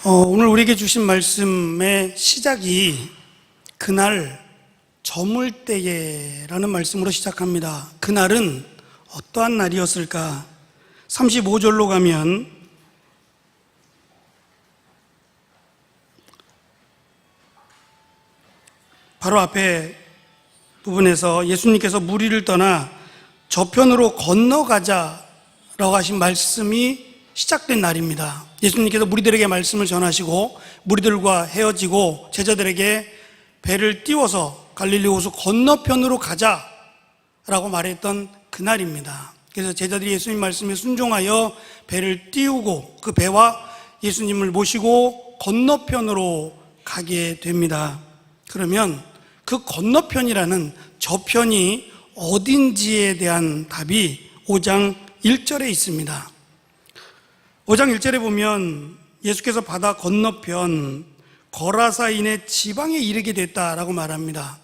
오늘 우리에게 주신 말씀의 시작이 그날 저물 때에라는 말씀으로 시작합니다. 그날은 어떠한 날이었을까? 35절로 가면 바로 앞에 부분에서 예수님께서 무리를 떠나 저편으로 건너가자라고 하신 말씀이 시작된 날입니다. 예수님께서 무리들에게 말씀을 전하시고 무리들과 헤어지고 제자들에게 배를 띄워서 갈릴리 호수 건너편으로 가자라고 말했던 그날입니다. 그래서 제자들이 예수님 말씀에 순종하여 배를 띄우고 그 배와 예수님을 모시고 건너편으로 가게 됩니다. 그러면 그 건너편이라는 저편이 어딘지에 대한 답이 5장 1절에 있습니다. 5장 1절에 보면 예수께서 바다 건너편 거라사인의 지방에 이르게 됐다라고 말합니다.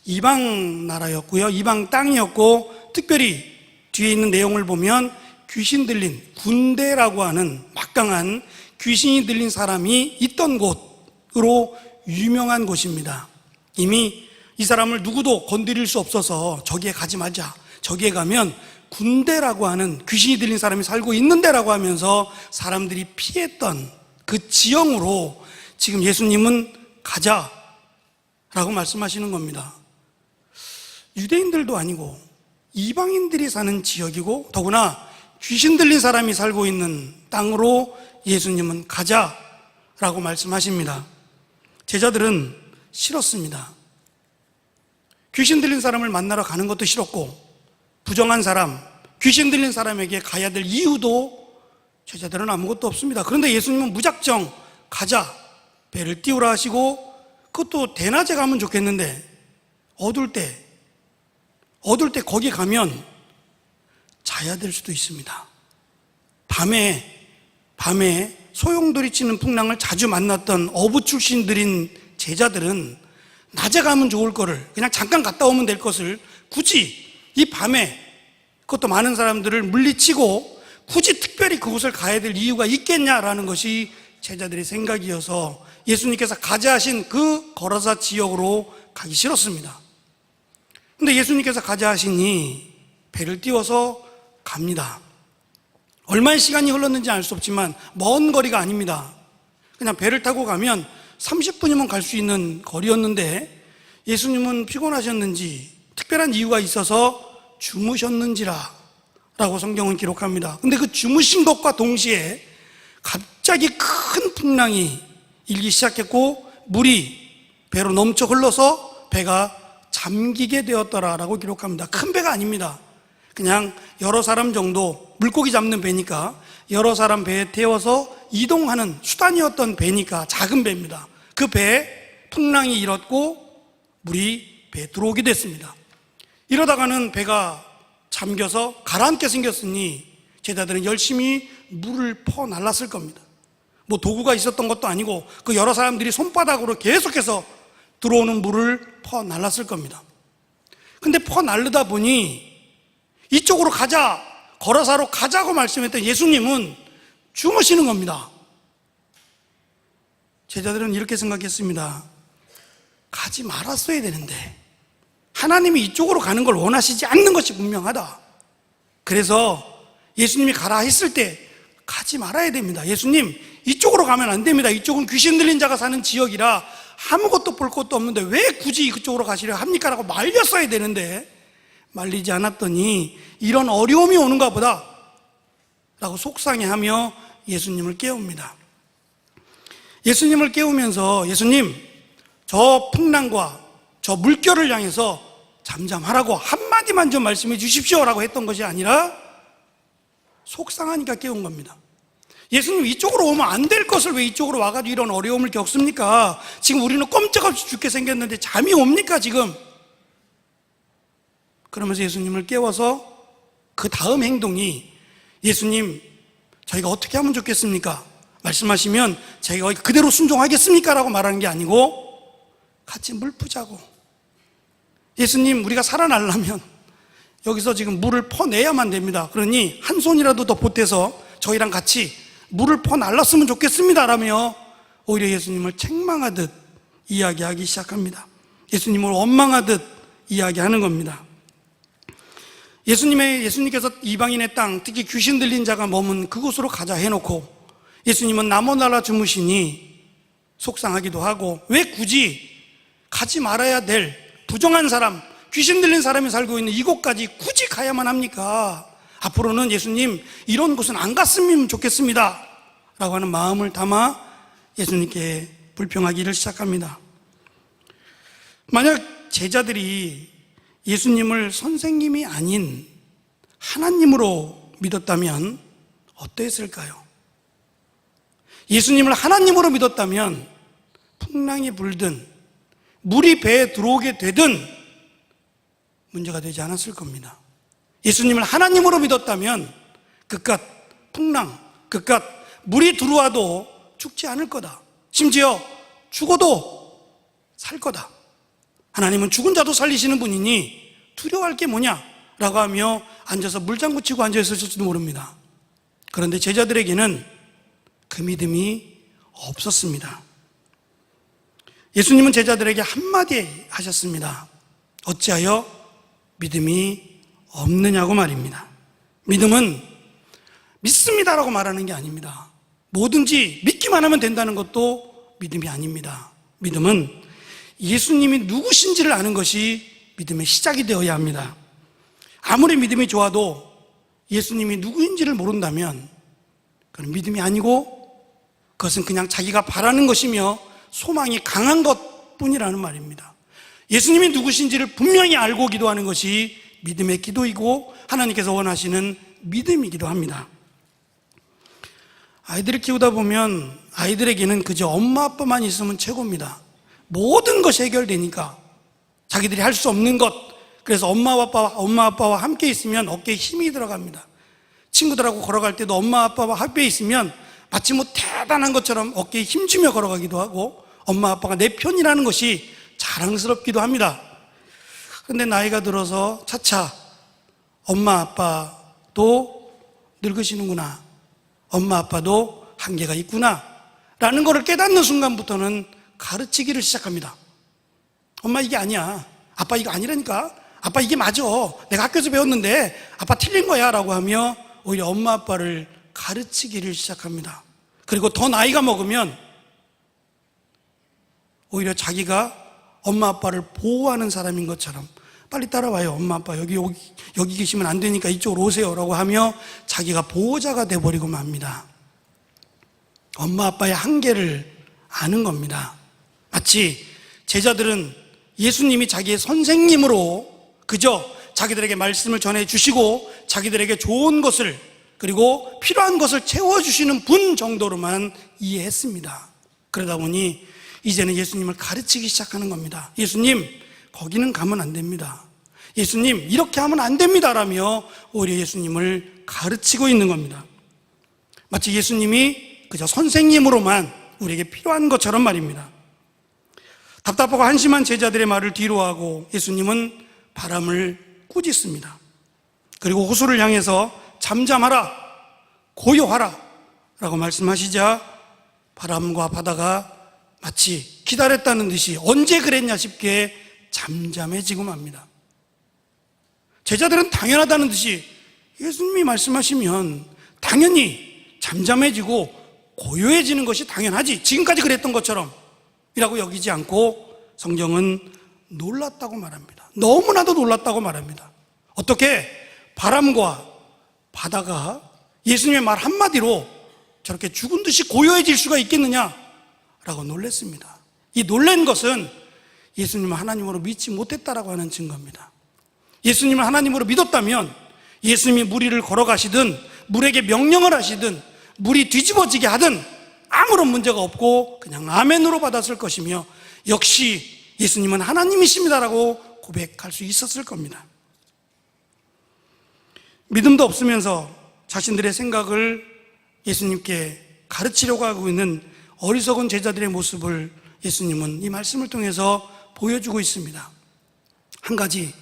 이방 나라였고요, 이방 땅이었고, 특별히 뒤에 있는 내용을 보면 귀신 들린 군대라고 하는 막강한 귀신이 들린 사람이 있던 곳으로 유명한 곳입니다. 이미 이 사람을 누구도 건드릴 수 없어서 저기에 가지 말자, 저기에 가면 군대라고 하는 귀신이 들린 사람이 살고 있는 데라고 하면서 사람들이 피했던 그 지형으로 지금 예수님은 가자라고 말씀하시는 겁니다. 유대인들도 아니고 이방인들이 사는 지역이고 더구나 귀신 들린 사람이 살고 있는 땅으로 예수님은 가자라고 말씀하십니다. 제자들은 싫었습니다. 귀신 들린 사람을 만나러 가는 것도 싫었고, 부정한 사람, 귀신 들린 사람에게 가야 될 이유도 제자들은 아무것도 없습니다. 그런데 예수님은 무작정 가자, 배를 띄우라 하시고, 그것도 대낮에 가면 좋겠는데 어두울 때 거기 가면 자야 될 수도 있습니다. 밤에 소용돌이 치는 풍랑을 자주 만났던 어부 출신들인 제자들은 낮에 가면 좋을 거를, 그냥 잠깐 갔다 오면 될 것을 굳이 이 밤에, 그것도 많은 사람들을 물리치고 굳이 특별히 그곳을 가야 될 이유가 있겠냐라는 것이 제자들의 생각이어서 예수님께서 가자 하신 그 거라사 지역으로 가기 싫었습니다. 근데 예수님께서 가자 하시니 배를 띄워서 갑니다. 얼마의 시간이 흘렀는지 알 수 없지만 먼 거리가 아닙니다. 그냥 배를 타고 가면 30분이면 갈 수 있는 거리였는데 예수님은 피곤하셨는지 특별한 이유가 있어서 주무셨는지라 라고 성경은 기록합니다. 근데 그 주무신 것과 동시에 갑자기 큰 풍랑이 일기 시작했고 물이 배로 넘쳐 흘러서 배가 잠기게 되었더라라고 기록합니다. 큰 배가 아닙니다. 그냥 여러 사람 정도, 물고기 잡는 배니까 여러 사람 배에 태워서 이동하는 수단이었던 배니까 작은 배입니다. 그 배에 풍랑이 일었고 물이 배에 들어오게 됐습니다. 이러다가는 배가 잠겨서 가라앉게 생겼으니 제자들은 열심히 물을 퍼 날랐을 겁니다. 뭐 도구가 있었던 것도 아니고 그 여러 사람들이 손바닥으로 계속해서 들어오는 물을 퍼 날랐을 겁니다. 근데 퍼 날르다 보니 이쪽으로 가자, 거라사로 가자고 말씀했던 예수님은 주무시는 겁니다. 제자들은 이렇게 생각했습니다. 가지 말았어야 되는데 하나님이 이쪽으로 가는 걸 원하시지 않는 것이 분명하다. 그래서 예수님이 가라 했을 때 가지 말아야 됩니다. 예수님, 이쪽으로 가면 안 됩니다. 이쪽은 귀신 들린 자가 사는 지역이라 아무것도 볼 것도 없는데 왜 굳이 그쪽으로 가시려 합니까? 라고 말렸어야 되는데 말리지 않았더니 이런 어려움이 오는가 보다 라고 속상해하며 예수님을 깨웁니다. 예수님을 깨우면서 예수님, 저 풍랑과 저 물결을 향해서 잠잠하라고 한마디만 좀 말씀해 주십시오 라고 했던 것이 아니라 속상하니까 깨운 겁니다. 예수님, 이쪽으로 오면 안 될 것을 왜 이쪽으로 와가지고 이런 어려움을 겪습니까? 지금 우리는 꼼짝없이 죽게 생겼는데 잠이 옵니까 지금? 그러면서 예수님을 깨워서 그 다음 행동이, 예수님, 저희가 어떻게 하면 좋겠습니까? 말씀하시면 저희가 그대로 순종하겠습니까? 라고 말하는 게 아니고 같이 물 푸자고. 예수님, 우리가 살아나려면 여기서 지금 물을 퍼내야만 됩니다. 그러니 한 손이라도 더 보태서 저희랑 같이 물을 퍼날랐으면 좋겠습니다 라며 오히려 예수님을 책망하듯 이야기하기 시작합니다. 예수님을 원망하듯 이야기하는 겁니다. 예수님께서 이방인의 땅, 특히 귀신 들린 자가 머문 그곳으로 가자 해놓고 예수님은 나무나라 주무시니 속상하기도 하고, 왜 굳이 가지 말아야 될 부정한 사람, 귀신 들린 사람이 살고 있는 이곳까지 굳이 가야만 합니까? 앞으로는 예수님 이런 곳은 안 갔으면 좋겠습니다 라고 하는 마음을 담아 예수님께 불평하기를 시작합니다. 만약 제자들이 예수님을 선생님이 아닌 하나님으로 믿었다면 어땠을까요? 예수님을 하나님으로 믿었다면 풍랑이 불든 물이 배에 들어오게 되든 문제가 되지 않았을 겁니다. 예수님을 하나님으로 믿었다면 그깟 풍랑, 그깟 물이 들어와도 죽지 않을 거다. 심지어 죽어도 살 거다. 하나님은 죽은 자도 살리시는 분이니 두려워할 게 뭐냐? 라고 하며 앉아서 물장구 치고 앉아있을지도 모릅니다. 그런데 제자들에게는 그 믿음이 없었습니다. 예수님은 제자들에게 한마디 하셨습니다. 어찌하여 믿음이 없느냐고 말입니다. 믿음은 믿습니다라고 말하는 게 아닙니다. 뭐든지 믿기만 하면 된다는 것도 믿음이 아닙니다. 믿음은 예수님이 누구신지를 아는 것이 믿음의 시작이 되어야 합니다. 아무리 믿음이 좋아도 예수님이 누구인지를 모른다면 그건 믿음이 아니고 그것은 그냥 자기가 바라는 것이며 소망이 강한 것뿐이라는 말입니다. 예수님이 누구신지를 분명히 알고 기도하는 것이 믿음의 기도이고 하나님께서 원하시는 믿음이기도 합니다. 아이들을 키우다 보면 아이들에게는 그저 엄마 아빠만 있으면 최고입니다. 모든 것이 해결되니까 자기들이 할 수 없는 것, 그래서 엄마 아빠와 함께 있으면 어깨에 힘이 들어갑니다. 친구들하고 걸어갈 때도 엄마 아빠와 함께 있으면 마치 뭐 대단한 것처럼 어깨에 힘주며 걸어가기도 하고 엄마 아빠가 내 편이라는 것이 자랑스럽기도 합니다. 그런데 나이가 들어서 차차 엄마 아빠도 늙으시는구나, 엄마 아빠도 한계가 있구나 라는 것을 깨닫는 순간부터는 가르치기를 시작합니다. 엄마 이게 아니야, 아빠 이거 아니라니까, 아빠 이게 맞아, 내가 학교에서 배웠는데 아빠 틀린 거야 라고 하며 오히려 엄마 아빠를 가르치기를 시작합니다. 그리고 더 나이가 먹으면 오히려 자기가 엄마 아빠를 보호하는 사람인 것처럼 빨리 따라와요, 엄마 아빠 여기 계시면 안 되니까 이쪽으로 오세요 라고 하며 자기가 보호자가 돼버리고 맙니다. 엄마 아빠의 한계를 아는 겁니다. 마치 제자들은 예수님이 자기의 선생님으로 그저 자기들에게 말씀을 전해주시고 자기들에게 좋은 것을 그리고 필요한 것을 채워주시는 분 정도로만 이해했습니다. 그러다 보니 이제는 예수님을 가르치기 시작하는 겁니다. 예수님 거기는 가면 안 됩니다, 예수님 이렇게 하면 안 됩니다 라며 오히려 예수님을 가르치고 있는 겁니다. 마치 예수님이 그저 선생님으로만 우리에게 필요한 것처럼 말입니다. 답답하고 한심한 제자들의 말을 뒤로하고 예수님은 바람을 꾸짖습니다. 그리고 호수를 향해서 잠잠하라, 고요하라 라고 말씀하시자 바람과 바다가 마치 기다렸다는 듯이 언제 그랬냐 싶게 잠잠해지고 맙니다. 제자들은 당연하다는 듯이 예수님이 말씀하시면 당연히 잠잠해지고 고요해지는 것이 당연하지, 지금까지 그랬던 것처럼 이라고 여기지 않고 성경은 놀랐다고 말합니다. 너무나도 놀랐다고 말합니다. 어떻게 바람과 바다가 예수님의 말 한마디로 저렇게 죽은 듯이 고요해질 수가 있겠느냐 라고 놀랐습니다. 이 놀란 것은 예수님을 하나님으로 믿지 못했다라고 하는 증거입니다. 예수님을 하나님으로 믿었다면 예수님이 물 위를 걸어가시든 물에게 명령을 하시든 물이 뒤집어지게 하든 아무런 문제가 없고 그냥 아멘으로 받았을 것이며 역시 예수님은 하나님이십니다라고 고백할 수 있었을 겁니다. 믿음도 없으면서 자신들의 생각을 예수님께 가르치려고 하고 있는 어리석은 제자들의 모습을 예수님은 이 말씀을 통해서 보여주고 있습니다. 한 가지,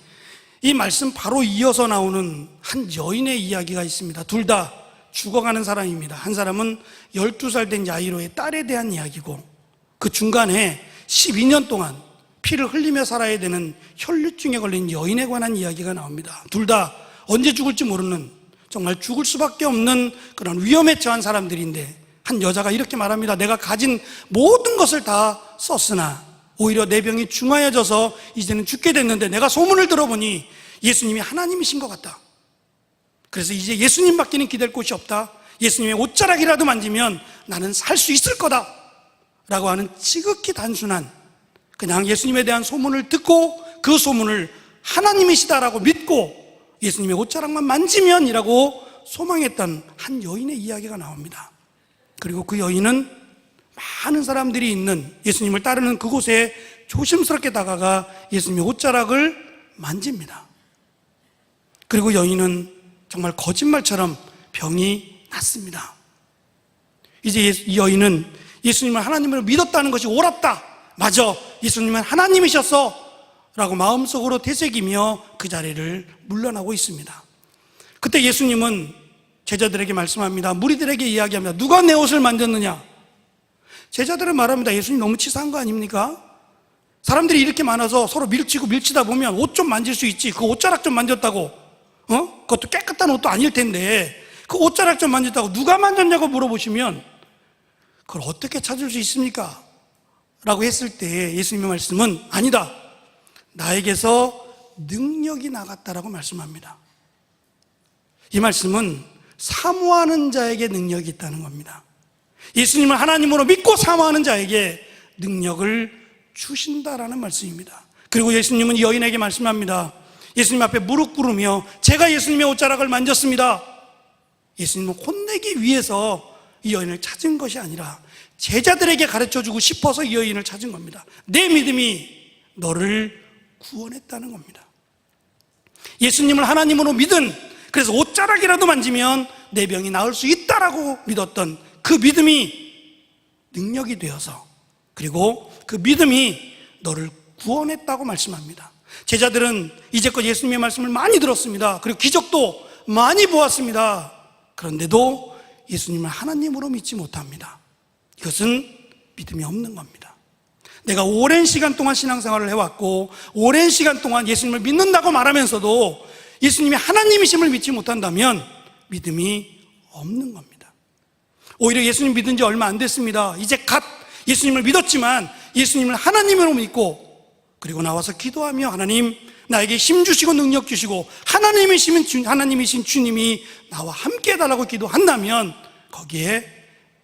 이 말씀 바로 이어서 나오는 한 여인의 이야기가 있습니다. 둘 다 죽어가는 사람입니다. 한 사람은 12살 된 야이로의 딸에 대한 이야기고 그 중간에 12년 동안 피를 흘리며 살아야 되는 혈류증에 걸린 여인에 관한 이야기가 나옵니다. 둘 다 언제 죽을지 모르는, 정말 죽을 수밖에 없는 그런 위험에 처한 사람들인데, 한 여자가 이렇게 말합니다. 내가 가진 모든 것을 다 썼으나 오히려 내 병이 중하여져서 이제는 죽게 됐는데, 내가 소문을 들어보니 예수님이 하나님이신 것 같다. 그래서 이제 예수님밖에는 기댈 곳이 없다. 예수님의 옷자락이라도 만지면 나는 살 수 있을 거다 라고 하는 지극히 단순한, 그냥 예수님에 대한 소문을 듣고 그 소문을 하나님이시다라고 믿고 예수님의 옷자락만 만지면이라고 소망했던 한 여인의 이야기가 나옵니다. 그리고 그 여인은 많은 사람들이 있는, 예수님을 따르는 그곳에 조심스럽게 다가가 예수님의 옷자락을 만집니다. 그리고 여인은 정말 거짓말처럼 병이 낫습니다. 이제 이 여인은 예수님을 하나님으로 믿었다는 것이 옳았다, 맞아, 예수님은 하나님이셨어 라고 마음속으로 되새기며 그 자리를 물러나고 있습니다. 그때 예수님은 제자들에게 말씀합니다. 무리들에게 이야기합니다. 누가 내 옷을 만졌느냐? 제자들은 말합니다. 예수님 너무 치사한 거 아닙니까? 사람들이 이렇게 많아서 서로 밀치다 보면 옷 좀 만질 수 있지, 그 옷자락 좀 만졌다고, 그것도 깨끗한 옷도 아닐 텐데 그 옷자락 좀 만졌다고 누가 만졌냐고 물어보시면 그걸 어떻게 찾을 수 있습니까? 라고 했을 때 예수님의 말씀은 아니다, 나에게서 능력이 나갔다라고 말씀합니다. 이 말씀은 사모하는 자에게 능력이 있다는 겁니다. 예수님을 하나님으로 믿고 사모하는 자에게 능력을 주신다라는 말씀입니다. 그리고 예수님은 이 여인에게 말씀합니다. 예수님 앞에 무릎 꿇으며 제가 예수님의 옷자락을 만졌습니다. 예수님은 혼내기 위해서 이 여인을 찾은 것이 아니라 제자들에게 가르쳐주고 싶어서 이 여인을 찾은 겁니다. 내 믿음이 너를 구원했다는 겁니다. 예수님을 하나님으로 믿은, 그래서 옷자락이라도 만지면 내 병이 나을 수 있다라고 믿었던 그 믿음이 능력이 되어서, 그리고 그 믿음이 너를 구원했다고 말씀합니다. 제자들은 이제껏 예수님의 말씀을 많이 들었습니다. 그리고 기적도 많이 보았습니다. 그런데도 예수님을 하나님으로 믿지 못합니다. 이것은 믿음이 없는 겁니다. 내가 오랜 시간 동안 신앙생활을 해왔고 오랜 시간 동안 예수님을 믿는다고 말하면서도 예수님이 하나님이심을 믿지 못한다면 믿음이 없는 겁니다. 오히려 예수님 믿은 지 얼마 안 됐습니다. 이제 갓 예수님을 믿었지만 예수님을 하나님으로 믿고, 그리고 나와서 기도하며 하나님 나에게 힘 주시고 능력 주시고 하나님이신 주님이 나와 함께 해달라고 기도한다면 거기에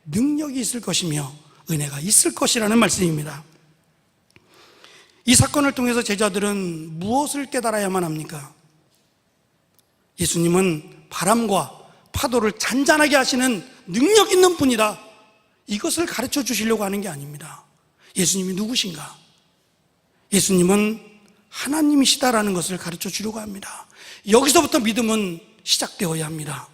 능력이 있을 것이며 은혜가 있을 것이라는 말씀입니다. 이 사건을 통해서 제자들은 무엇을 깨달아야만 합니까? 예수님은 바람과 파도를 잔잔하게 하시는 능력 있는 분이다, 이것을 가르쳐 주시려고 하는 게 아닙니다. 예수님이 누구신가? 예수님은 하나님이시다라는 것을 가르쳐 주려고 합니다. 여기서부터 믿음은 시작되어야 합니다.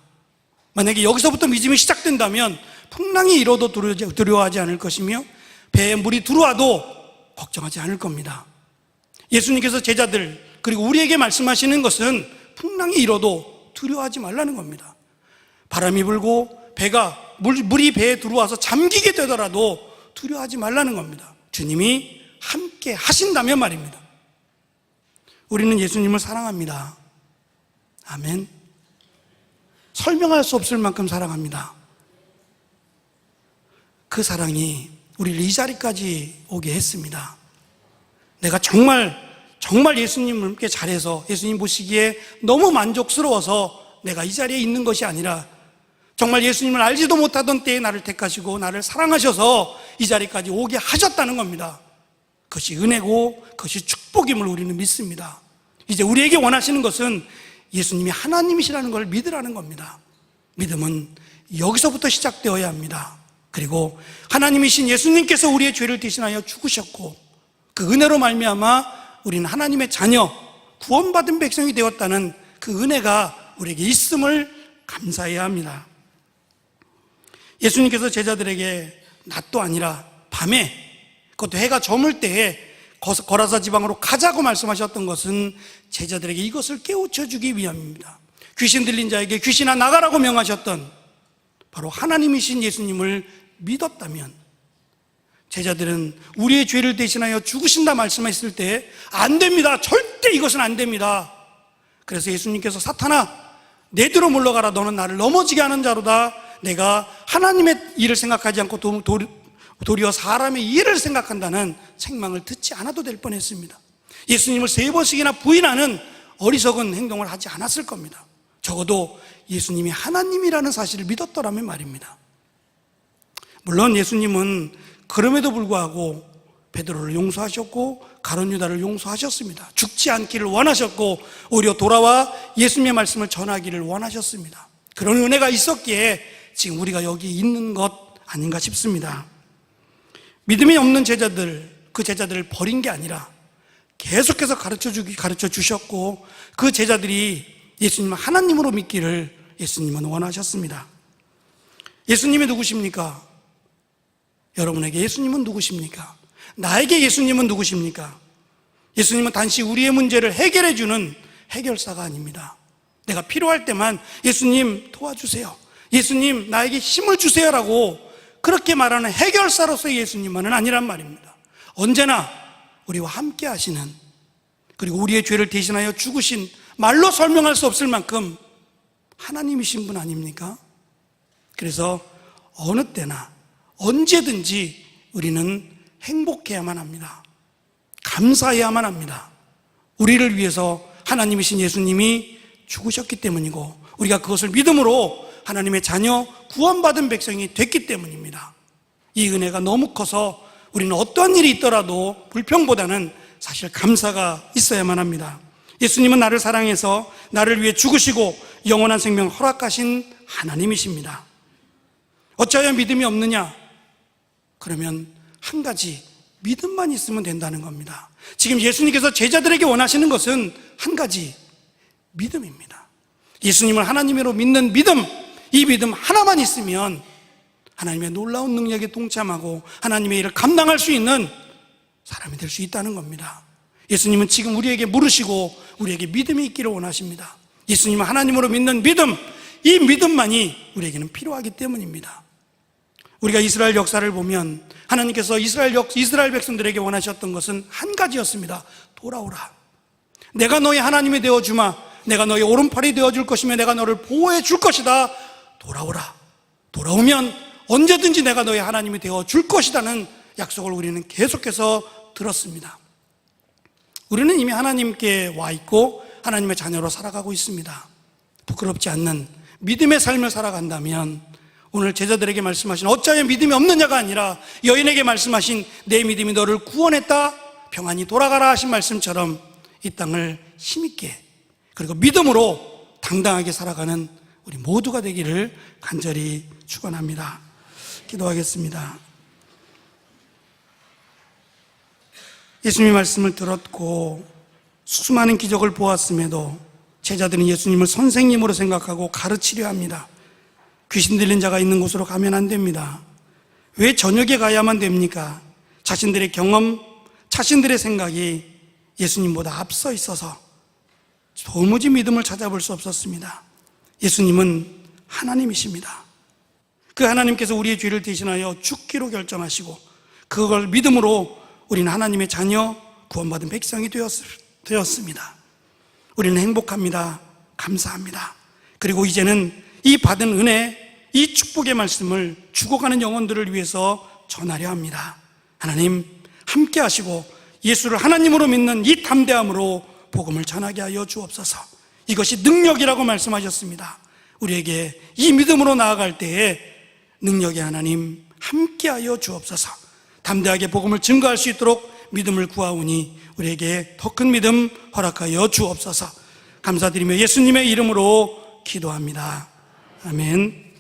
만약에 여기서부터 믿음이 시작된다면 풍랑이 일어도 두려워하지 않을 것이며 배에 물이 들어와도 걱정하지 않을 겁니다. 예수님께서 제자들 그리고 우리에게 말씀하시는 것은 풍랑이 일어도 두려워하지 말라는 겁니다. 바람이 불고 물이 배에 들어와서 잠기게 되더라도 두려워하지 말라는 겁니다. 주님이 함께 하신다면 말입니다. 우리는 예수님을 사랑합니다. 아멘. 설명할 수 없을 만큼 사랑합니다. 그 사랑이 우리를 이 자리까지 오게 했습니다. 내가 정말 예수님께 잘해서 예수님 보시기에 너무 만족스러워서 내가 이 자리에 있는 것이 아니라 정말 예수님을 알지도 못하던 때에 나를 택하시고 나를 사랑하셔서 이 자리까지 오게 하셨다는 겁니다. 그것이 은혜고 그것이 축복임을 우리는 믿습니다. 이제 우리에게 원하시는 것은 예수님이 하나님이시라는 걸 믿으라는 겁니다. 믿음은 여기서부터 시작되어야 합니다. 그리고 하나님이신 예수님께서 우리의 죄를 대신하여 죽으셨고 그 은혜로 말미암아 우리는 하나님의 자녀, 구원받은 백성이 되었다는 그 은혜가 우리에게 있음을 감사해야 합니다. 예수님께서 제자들에게 낮도 아니라 밤에, 그것도 해가 저물 때에 거라사 지방으로 가자고 말씀하셨던 것은 제자들에게 이것을 깨우쳐 주기 위함입니다. 귀신 들린 자에게 귀신아 나가라고 명하셨던 바로 하나님이신 예수님을 믿었다면 제자들은 우리의 죄를 대신하여 죽으신다 말씀했을 때 안 됩니다. 절대 이것은 안 됩니다. 그래서 예수님께서 사탄아, 내 뒤로 물러가라. 너는 나를 넘어지게 하는 자로다. 내가 하나님의 일을 생각하지 않고 도리어 사람의 일을 생각한다는 책망을 듣지 않아도 될 뻔했습니다. 예수님을 3번씩이나 부인하는 어리석은 행동을 하지 않았을 겁니다. 적어도 예수님이 하나님이라는 사실을 믿었더라면 말입니다. 물론 예수님은 그럼에도 불구하고 베드로를 용서하셨고 가룟 유다를 용서하셨습니다. 죽지 않기를 원하셨고 오히려 돌아와 예수님의 말씀을 전하기를 원하셨습니다. 그런 은혜가 있었기에 지금 우리가 여기 있는 것 아닌가 싶습니다. 믿음이 없는 제자들, 그 제자들을 버린 게 아니라 계속해서 가르쳐 주셨고 그 제자들이 예수님을 하나님으로 믿기를 예수님은 원하셨습니다. 예수님이 누구십니까? 여러분에게 예수님은 누구십니까? 나에게 예수님은 누구십니까? 예수님은 단지 우리의 문제를 해결해 주는 해결사가 아닙니다. 내가 필요할 때만 예수님 도와주세요, 예수님 나에게 힘을 주세요라고 그렇게 말하는 해결사로서의 예수님만은 아니란 말입니다. 언제나 우리와 함께 하시는, 그리고 우리의 죄를 대신하여 죽으신, 말로 설명할 수 없을 만큼 하나님이신 분 아닙니까? 그래서 어느 때나 언제든지 우리는 행복해야만 합니다. 감사해야만 합니다. 우리를 위해서 하나님이신 예수님이 죽으셨기 때문이고 우리가 그것을 믿음으로 하나님의 자녀, 구원받은 백성이 됐기 때문입니다. 이 은혜가 너무 커서 우리는 어떠한 일이 있더라도 불평보다는 사실 감사가 있어야만 합니다. 예수님은 나를 사랑해서 나를 위해 죽으시고 영원한 생명 허락하신 하나님이십니다. 어찌하여 믿음이 없느냐? 그러면 한 가지, 믿음만 있으면 된다는 겁니다. 지금 예수님께서 제자들에게 원하시는 것은 한 가지, 믿음입니다. 예수님을 하나님으로 믿는 믿음, 이 믿음 하나만 있으면 하나님의 놀라운 능력에 동참하고 하나님의 일을 감당할 수 있는 사람이 될 수 있다는 겁니다. 예수님은 지금 우리에게 물으시고 우리에게 믿음이 있기를 원하십니다. 예수님을 하나님으로 믿는 믿음, 이 믿음만이 우리에게는 필요하기 때문입니다. 우리가 이스라엘 역사를 보면 하나님께서 이스라엘 백성들에게 원하셨던 것은 한 가지였습니다. 돌아오라. 내가 너의 하나님이 되어주마. 내가 너의 오른팔이 되어줄 것이며 내가 너를 보호해 줄 것이다. 돌아오라. 돌아오면 언제든지 내가 너의 하나님이 되어줄 것이라는 약속을 우리는 계속해서 들었습니다. 우리는 이미 하나님께 와 있고 하나님의 자녀로 살아가고 있습니다. 부끄럽지 않는 믿음의 삶을 살아간다면 오늘 제자들에게 말씀하신 어찌하여 믿음이 없느냐가 아니라 여인에게 말씀하신 내 믿음이 너를 구원했다, 평안히 돌아가라 하신 말씀처럼 이 땅을 힘있게 그리고 믿음으로 당당하게 살아가는 우리 모두가 되기를 간절히 축원합니다. 기도하겠습니다. 예수님의 말씀을 들었고 수많은 기적을 보았음에도 제자들은 예수님을 선생님으로 생각하고 가르치려 합니다. 귀신 들린 자가 있는 곳으로 가면 안 됩니다. 왜 저녁에 가야만 됩니까? 자신들의 경험, 자신들의 생각이 예수님보다 앞서 있어서 도무지 믿음을 찾아볼 수 없었습니다. 예수님은 하나님이십니다. 그 하나님께서 우리의 죄를 대신하여 죽기로 결정하시고 그걸 믿음으로 우리는 하나님의 자녀, 구원받은 백성이 되었습니다. 우리는 행복합니다. 감사합니다. 그리고 이제는 이 받은 은혜, 이 축복의 말씀을 죽어가는 영혼들을 위해서 전하려 합니다. 하나님 함께 하시고 예수를 하나님으로 믿는 이 담대함으로 복음을 전하게 하여 주옵소서. 이것이 능력이라고 말씀하셨습니다. 우리에게 이 믿음으로 나아갈 때에 능력의 하나님 함께 하여 주옵소서. 담대하게 복음을 증거할 수 있도록 믿음을 구하오니 우리에게 더 큰 믿음 허락하여 주옵소서. 감사드리며 예수님의 이름으로 기도합니다. 아멘.